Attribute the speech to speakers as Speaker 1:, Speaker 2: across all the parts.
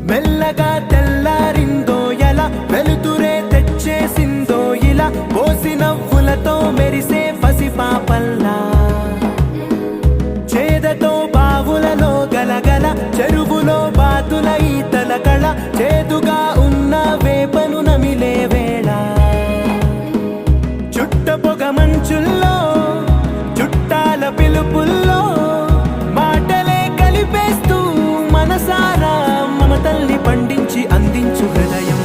Speaker 1: మెల్లగా తెల్లారిందో ఎలా వెలుతురే తెచ్చేసిందో ఇలా పోసి నవ్వులతో మెరిసే పసిపాపల్లా చేదతో బావులలో గలగల చెరువులో బాతుల ఈతల కళ చేదుగా ఉన్న వేపను నమిలే వేళ చుట్ట పొగ మంచుల్లో చుట్టాల పిలుపుల్లో మాటలే కలిపేస్తూ మనసారా మమతల్ని పండించి అందించు హృదయం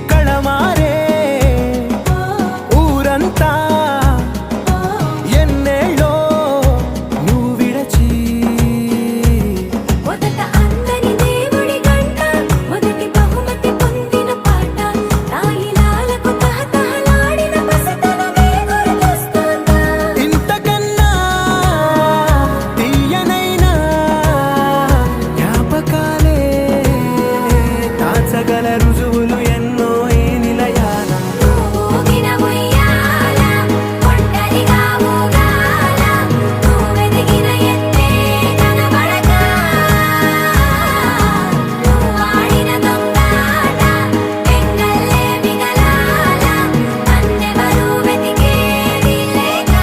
Speaker 1: కళమారే ఊరంతా ఎన్నేళ్ళో నువ్వు విడచి
Speaker 2: మొదట అందరి దేవుడి గంట మొదటి బహుమతి పొందిన పాట తాయిలాలకు తహతహలాడిన పసితనమే గుర్తొస్తుందా
Speaker 1: ఇంతకన్నా తీయనైనా జ్ఞాపకాలే దాచగల రుజువులు ఎన్నో ఈ నిలయాల
Speaker 2: ఊగిన ఉయ్యాల ఒంటరిగా ఊగాల నువ్వెదిగిన ఎత్తే కనబడక నువ్వాడిన దొంగాట ఎంగల్లే మిగలాల నన్నెవరూ వెతికేది లేక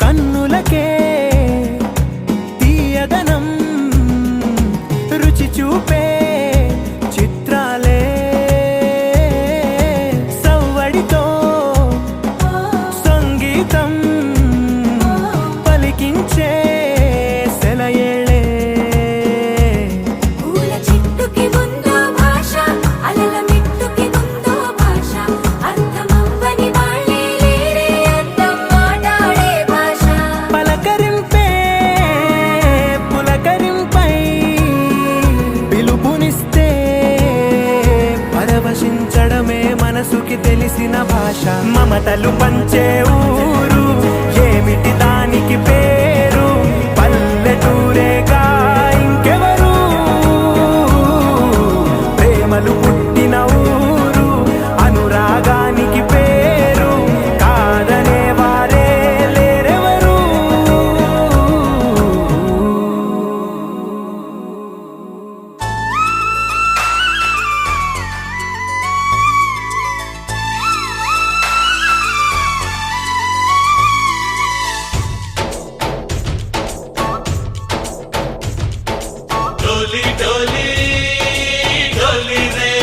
Speaker 1: కన్నులకే తీయదనం రుచి చూపే చిత్రాలే సవ్వడితో సంగీతం పలికించే సెలయేళే
Speaker 2: పూల చెట్టుకి ఉందో భాష అలల మిట్టుకి ఉందో భాష అర్థమవ్వని వాళ్ళే లేరే అర్థం మాట్లాడే భాష
Speaker 1: పలకరింపే పులకరింపై పిలుపునిస్తే పరవశించడమే మనసుకి తెలిసిన భాష మమతలు పంచే ఊరు ఏమిటి దానికి పేరు పల్లెటూరేగా ఇంకెవరు ప్రేమలు పుట్టిన ఊరు అనురాగానికి పేరు కాదనే వారే లేరెవరు
Speaker 3: डोली डोली डोली रे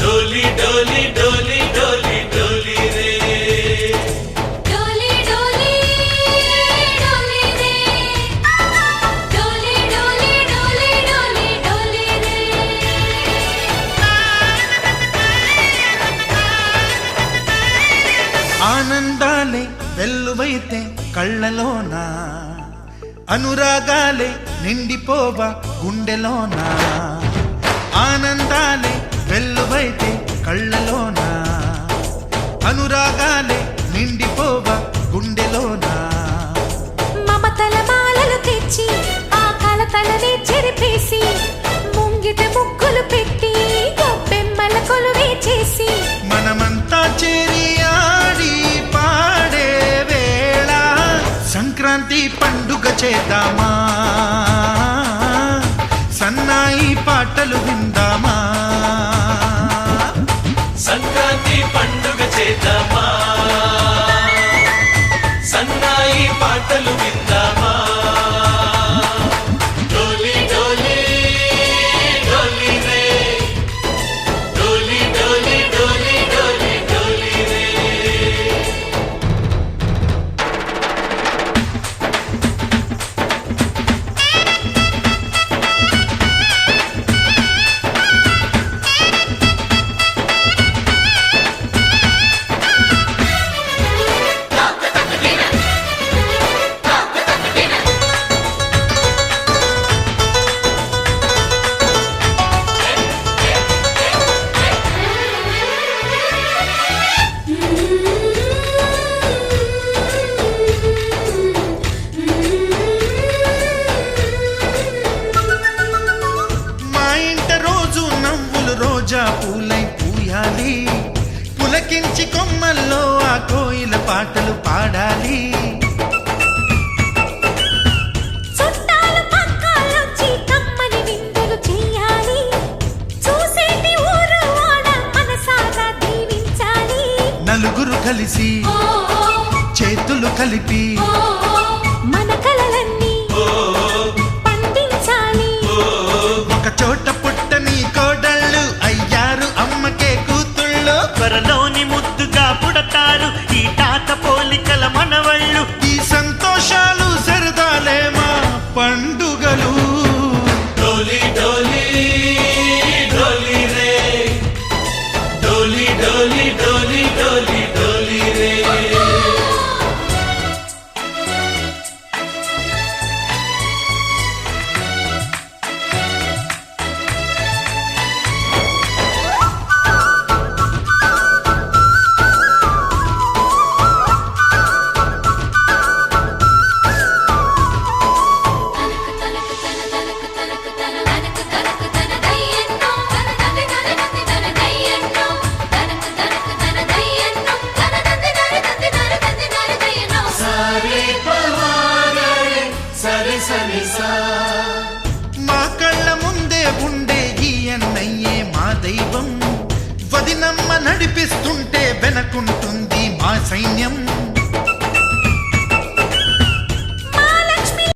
Speaker 3: डोली डोली डोली डोली डोली रे
Speaker 2: డోలి డోలి డోలి రే డోలి డోలి డోలి డోలి డోలి రే
Speaker 4: ఆనందాలే వెల్లువైతే కళ్ళలోన అనురాగాలే నిండిపోవా గుండెలోన ఆనందాలే వెల్లువైతే కళ్ళలోన అనురాగాలే నిండిపోవా గుండెలోనా.
Speaker 2: మమతల మాలలు తెచ్చి ఆ కలతలనే చెరిపేసి ముంగిట ముగ్గులు పెట్టి గొప్పెమ్మల కొలువే చేసి
Speaker 4: మనమంతా చేరి ఆడి పాడే వేళ సంక్రాంతి పండుగ చేద్దామా, సన్నాయి పాటలు విందామా.
Speaker 3: సంక్రాంతి పండుగ చేద్దామా, సన్నాయి పాటలు విందామా. డోలి డోలి డోలి రే, డోలి డోలి డోలి డోలి డోలి రే.
Speaker 4: మా ఇంట రోజు నవ్వులు రోజా పూలై పూయాలి, పులకించి కొమ్మల్లో ఆ కోయిల పాటలు పాడాలి.
Speaker 2: చుట్టాలు పక్కాలొచ్చి కమ్మని విందులు చేయాలి, చూసేటి ఊరు వాడ మనసారా దీవించాలి.
Speaker 4: నలుగురు కలిసి చేతులు కలిపి
Speaker 2: మన కలలన్నీ పండించాలి.
Speaker 4: ఒక చోట పుట్టని కోడళ్ళు అయ్యారు అమ్మకే కూతుళ్ళు.
Speaker 5: త్వరలోని ముద్దుగా పుడతారు ఈ తాత పోలికల మనవళ్ళు.
Speaker 4: ఈ సంతోషాలు సరదాలే మా పండుగలు.
Speaker 3: డోలి డోలి డోలి రే, డోలి డోలి డోలి డోలి డోలి రే. సరి సరి సా.
Speaker 4: మా కళ్ళ ముందే ఉండే ఈ అన్నయ్యే మా దైవం. వదినమ్మ నడిపిస్తుంటే వెనకుంటుంది మా సైన్యం.